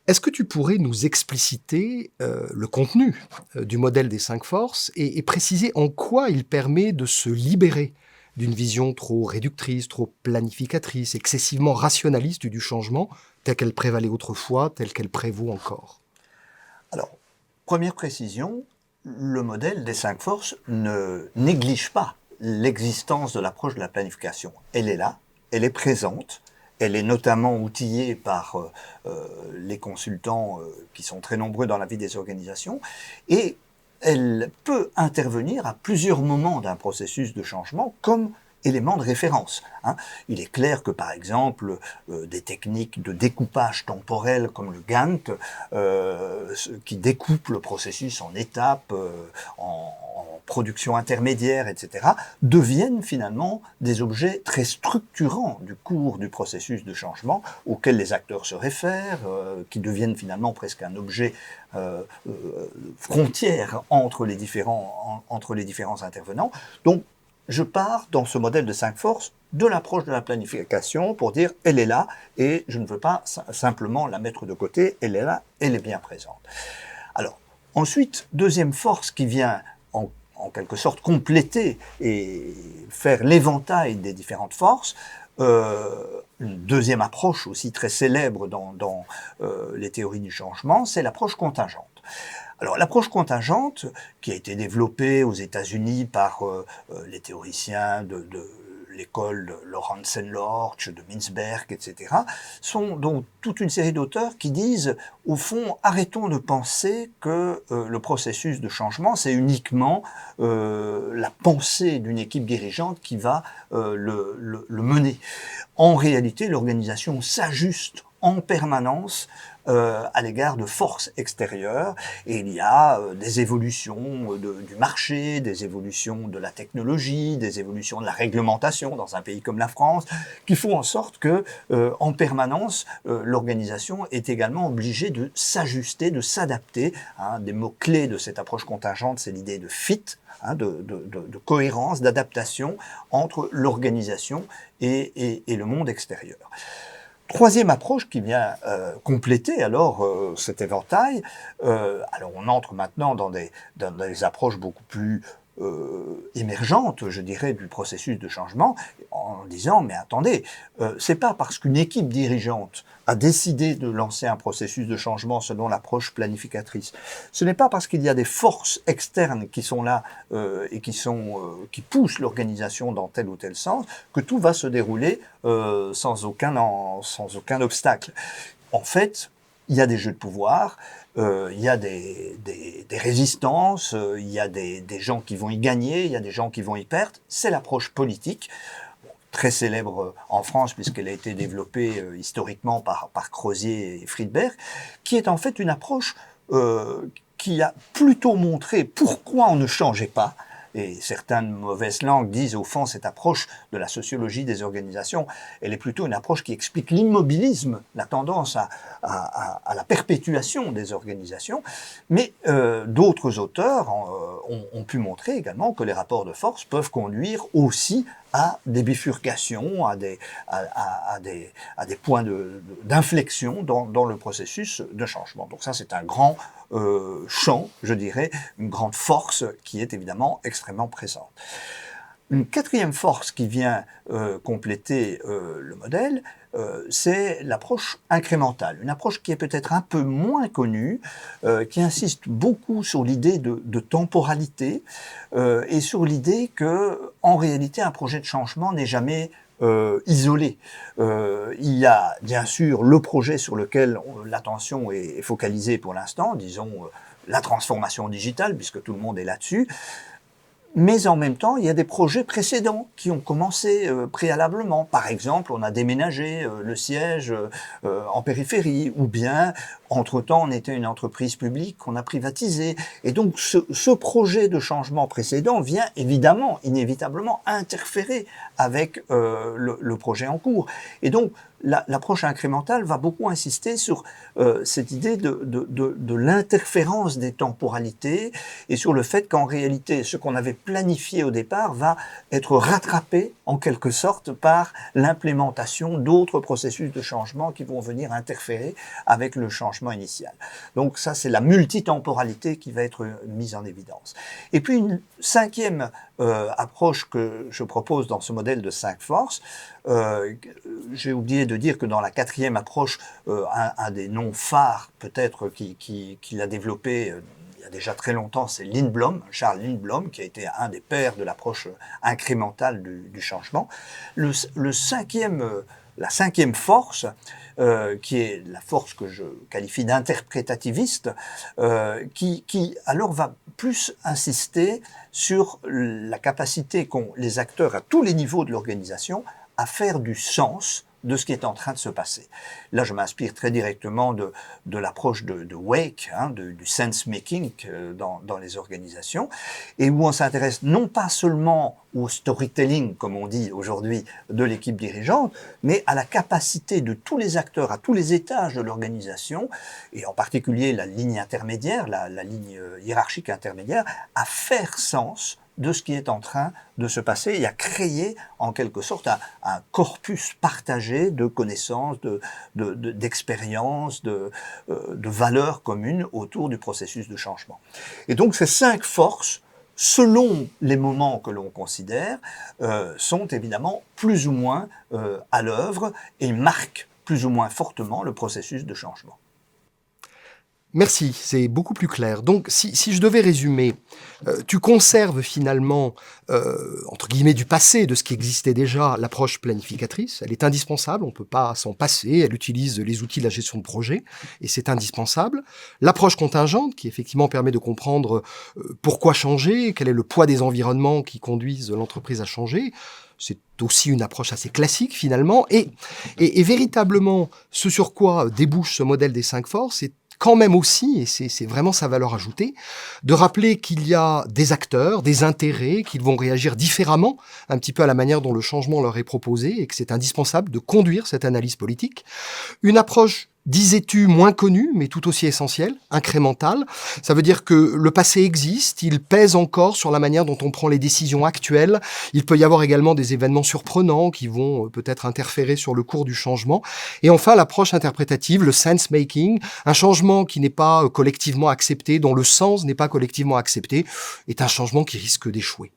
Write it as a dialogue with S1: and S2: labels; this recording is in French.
S1: Est-ce que tu pourrais nous expliciter, le contenu, du modèle des 5 forces et préciser en quoi il permet de se libérer d'une vision trop réductrice, trop planificatrice, excessivement rationaliste du changement, telle qu'elle prévalait autrefois, telle qu'elle prévaut encore?
S2: Alors, première précision, le modèle des 5 forces ne néglige pas l'existence de l'approche de la planification. Elle est là, elle est présente, elle est notamment outillée par les consultants qui sont très nombreux dans la vie des organisations, et elle peut intervenir à plusieurs moments d'un processus de changement comme élément de référence. Il est clair que, par exemple, des techniques de découpage temporel comme le Gantt, qui découpe le processus en étapes, en production intermédiaire, etc., deviennent finalement des objets très structurants du cours du processus de changement auquel les acteurs se réfèrent, qui deviennent finalement presque un objet frontière entre les différents intervenants. Donc, je pars dans ce modèle de 5 forces de l'approche de la planification pour dire elle est là et je ne veux pas simplement la mettre de côté, elle est là, elle est bien présente. Alors, ensuite, deuxième force qui vient en quelque sorte compléter et faire l'éventail des différentes forces, une deuxième approche aussi très célèbre dans les théories du changement, c'est l'approche contingente. Alors l'approche contingente, qui a été développée aux États-Unis par les théoriciens de l'école de Lorentz-Lorch, de Mintzberg, etc., sont donc toute une série d'auteurs qui disent, au fond, arrêtons de penser que le processus de changement, c'est uniquement la pensée d'une équipe dirigeante qui va le mener. En réalité, l'organisation s'ajuste en permanence à l'égard de forces extérieures, et il y a des évolutions du marché, des évolutions de la technologie, des évolutions de la réglementation dans un pays comme la France, qui font en sorte que, en permanence, l'organisation est également obligée de s'ajuster, de s'adapter. Des mots-clés de cette approche contingente, c'est l'idée de fit, de cohérence, d'adaptation entre l'organisation et le monde extérieur. Troisième approche qui vient compléter alors cet éventail, alors on entre maintenant dans des approches beaucoup plus émergentes, je dirais, du processus de changement, en disant mais attendez, c'est pas parce qu'une équipe dirigeante a décidé de lancer un processus de changement selon l'approche planificatrice, ce n'est pas parce qu'il y a des forces externes qui sont là et qui poussent l'organisation dans tel ou tel sens que tout va se dérouler sans aucun obstacle. En fait, il y a des jeux de pouvoir, il y a des résistances, il y a des gens qui vont y gagner, il y a des gens qui vont y perdre. C'est l'approche politique, très célèbre en France puisqu'elle a été développée historiquement par Crozier et Friedberg, qui est en fait une approche qui a plutôt montré pourquoi on ne changeait pas. Et certaines mauvaises langues disent au fond cette approche de la sociologie des organisations, elle est plutôt une approche qui explique l'immobilisme, la tendance à la perpétuation des organisations. Mais d'autres auteurs ont pu montrer également que les rapports de force peuvent conduire aussi à des bifurcations, à des points d'inflexion dans le processus de changement. Donc ça, c'est un grand champ, je dirais, une grande force qui est évidemment extrêmement présente. Une quatrième force qui vient compléter le modèle, c'est l'approche incrémentale, une approche qui est peut-être un peu moins connue, qui insiste beaucoup sur l'idée de temporalité et sur l'idée que, en réalité, un projet de changement n'est jamais isolé. Il y a bien sûr le projet sur lequel l'attention est focalisée pour l'instant, disons la transformation digitale, puisque tout le monde est là-dessus. Mais en même temps, il y a des projets précédents qui ont commencé préalablement. Par exemple, on a déménagé le siège en périphérie, ou bien, entre-temps, on était une entreprise publique qu'on a privatisée. Et donc, ce projet de changement précédent vient évidemment, inévitablement, interférer avec le projet en cours. Et donc, l'approche incrémentale va beaucoup insister sur cette idée de l'interférence des temporalités et sur le fait qu'en réalité, ce qu'on avait planifié au départ va être rattrapé en quelque sorte par l'implémentation d'autres processus de changement qui vont venir interférer avec le changement initial. Donc ça, c'est la multitemporalité qui va être mise en évidence. Et puis une cinquième approche que je propose dans ce modèle de 5 forces, j'ai oublié de dire que dans la quatrième approche, un des noms phares peut-être qu'il a développé il y a déjà très longtemps, c'est Lindblom, Charles Lindblom, qui a été un des pères de l'approche incrémentale du changement. La cinquième force, qui est la force que je qualifie d'interprétativiste, qui alors va plus insister sur la capacité qu'ont les acteurs à tous les niveaux de l'organisation à faire du sens de ce qui est en train de se passer. Là, je m'inspire très directement de l'approche de Wake, du sense-making dans les organisations, et où on s'intéresse non pas seulement au storytelling, comme on dit aujourd'hui, de l'équipe dirigeante, mais à la capacité de tous les acteurs, à tous les étages de l'organisation, et en particulier la ligne intermédiaire, la ligne hiérarchique intermédiaire, à faire sens de ce qui est en train de se passer et à créer en quelque sorte un corpus partagé de connaissances, d'expériences, de valeurs communes autour du processus de changement. Et donc ces 5 forces, selon les moments que l'on considère, sont évidemment plus ou moins à l'œuvre et marquent plus ou moins fortement le processus de changement.
S1: Merci, c'est beaucoup plus clair. Donc, si je devais résumer, tu conserves finalement, entre guillemets, du passé, de ce qui existait déjà, l'approche planificatrice. Elle est indispensable, on ne peut pas s'en passer. Elle utilise les outils de la gestion de projet, et c'est indispensable. L'approche contingente, qui effectivement permet de comprendre pourquoi changer, quel est le poids des environnements qui conduisent l'entreprise à changer. C'est aussi une approche assez classique finalement. Et véritablement, ce sur quoi débouche ce modèle des 5 forces, c'est quand même aussi, et c'est vraiment sa valeur ajoutée, de rappeler qu'il y a des acteurs, des intérêts, qu'ils vont réagir différemment, un petit peu à la manière dont le changement leur est proposé, et que c'est indispensable de conduire cette analyse politique. Une approche, disais-tu, moins connue, mais tout aussi essentielle, incrémentale. Ça veut dire que le passé existe, il pèse encore sur la manière dont on prend les décisions actuelles. Il peut y avoir également des événements surprenants qui vont peut-être interférer sur le cours du changement. Et enfin, l'approche interprétative, le sense-making, un changement qui n'est pas collectivement accepté, dont le sens n'est pas collectivement accepté, est un changement qui risque d'échouer.